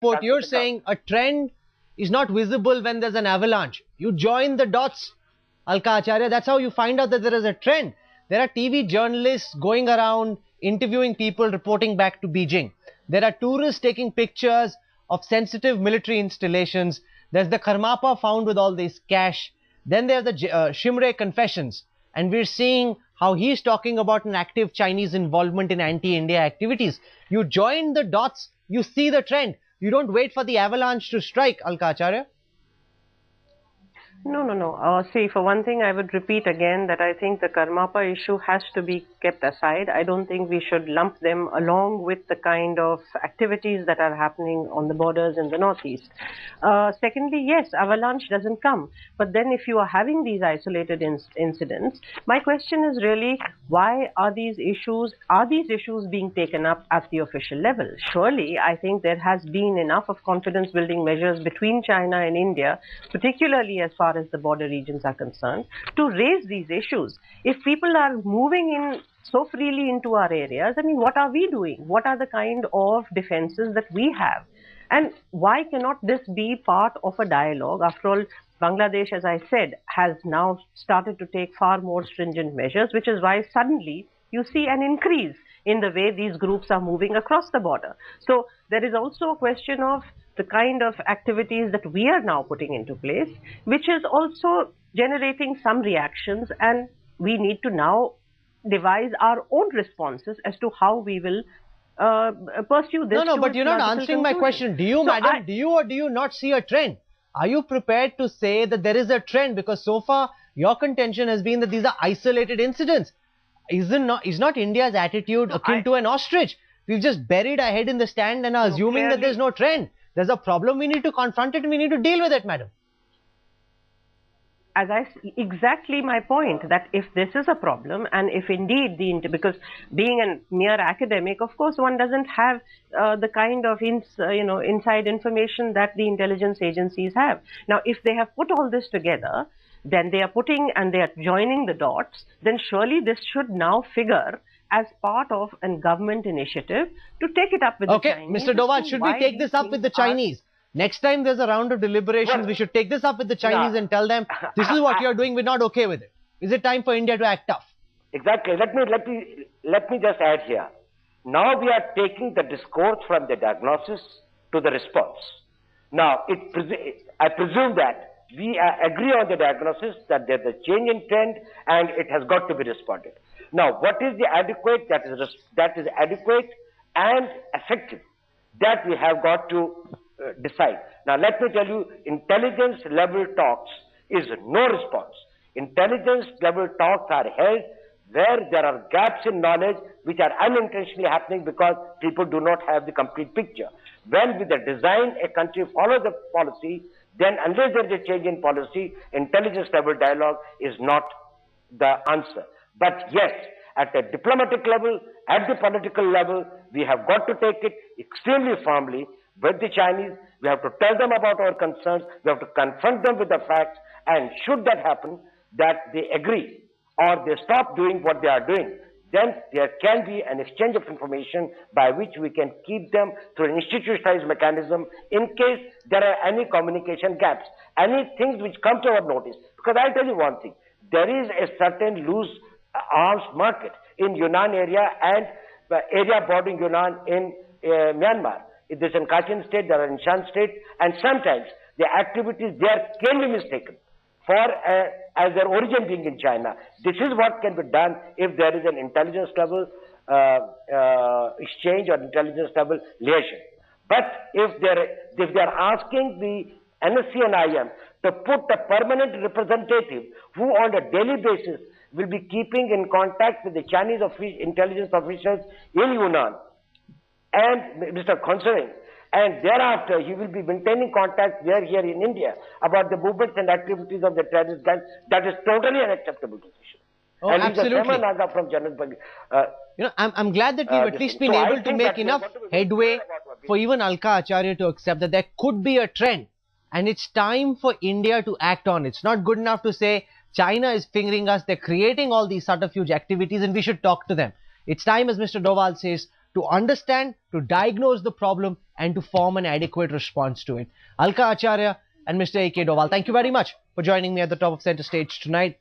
report, you're saying a trend is not visible when there's an avalanche. You join the dots, Alka Acharya. That's how you find out that there is a trend. There are TV journalists going around interviewing people, reporting back to Beijing. There are tourists taking pictures of sensitive military installations. There's the Karmapa found with all this cash. Then there's the Shimre confessions. And we're seeing how he's talking about an active Chinese involvement in anti-India activities. You join the dots, you see the trend. You don't wait for the avalanche to strike, Alka Acharya. No. See, for one thing, I would repeat again that I think the Karmapa issue has to be kept aside. I don't think we should lump them along with the kind of activities that are happening on the borders in the northeast. Secondly, yes, avalanche doesn't come. But then if you are having these isolated incidents, my question is really, why are these issues being taken up at the official level? Surely, I think there has been enough of confidence building measures between China and India, particularly as far as the border regions are concerned, to raise these issues. If people are moving in so freely into our areas, I mean, what are we doing? What are the kind of defenses that we have? And why cannot this be part of a dialogue? After all, Bangladesh, as I said, has now started to take far more stringent measures, which is why suddenly you see an increase in the way these groups are moving across the border. So there is also a question of the kind of activities that we are now putting into place, which is also generating some reactions, and we need to now devise our own responses as to how we will pursue this. No, but you're not answering my question. Do you, madam, do you or do you not see a trend? Are you prepared to say that there is a trend? Because so far, your contention has been that these are isolated incidents. Is not India's attitude akin to an ostrich? We've just buried our head in the sand and are assuming that there's no trend. There's a problem, we need to confront it and we need to deal with it, madam. Exactly my point, that if this is a problem, and if indeed because being a mere academic, of course one doesn't have the kind of inside information that the intelligence agencies have. Now, if they have put all this together, then they are joining the dots, then surely this should now figure as part of a government initiative to take it up with the Chinese. Mr. Doval, should we take this up with the Chinese? Next time there's a round of deliberations, we should take this up with the Chinese and tell them, this is what you're doing, we're not okay with it. Is it time for India to act tough? Exactly. Let me just add here. Now we are taking the discourse from the diagnosis to the response. Now, I presume that we agree on the diagnosis that there's a change in trend and it has got to be responded. Now, what is the adequate, that is adequate and effective, that we have got to decide. Now, let me tell you, intelligence level talks is no response. Intelligence level talks are held where there are gaps in knowledge which are unintentionally happening because people do not have the complete picture. When with the design a country follows the policy, then unless there is a change in policy, intelligence level dialogue is not the answer. But yes, at a diplomatic level, at the political level, we have got to take it extremely firmly with the Chinese. We have to tell them about our concerns. We have to confront them with the facts. And should that happen, that they agree or they stop doing what they are doing, then there can be an exchange of information by which we can keep them through an institutionalized mechanism in case there are any communication gaps, any things which come to our notice. Because I'll tell you one thing, there is a certain loose arms market in Yunnan area and the area bordering Yunnan in Myanmar. There's in Kachin state, there are in Shan state, and sometimes the activities there can be mistaken for as their origin being in China. This is what can be done if there is an intelligence level exchange or intelligence level liaison. But if they are asking the NSC and IM to put a permanent representative who on a daily basis will be keeping in contact with the Chinese intelligence officials in Yunnan and Mr. Khonsering, and thereafter he will be maintaining contact here in India about the movements and activities of the terrorist gangs, that is totally unacceptable position. Oh, and absolutely. From General I'm glad that we've at least been able to make enough headway for even Alka Acharya to accept that there could be a trend and it's time for India to act on it. It's not good enough to say China is fingering us, they're creating all these subterfuge activities and we should talk to them. It's time, as Mr. Doval says, to understand, to diagnose the problem and to form an adequate response to it. Alka Acharya and Mr. A.K. Doval, thank you very much for joining me at the top of Center Stage tonight.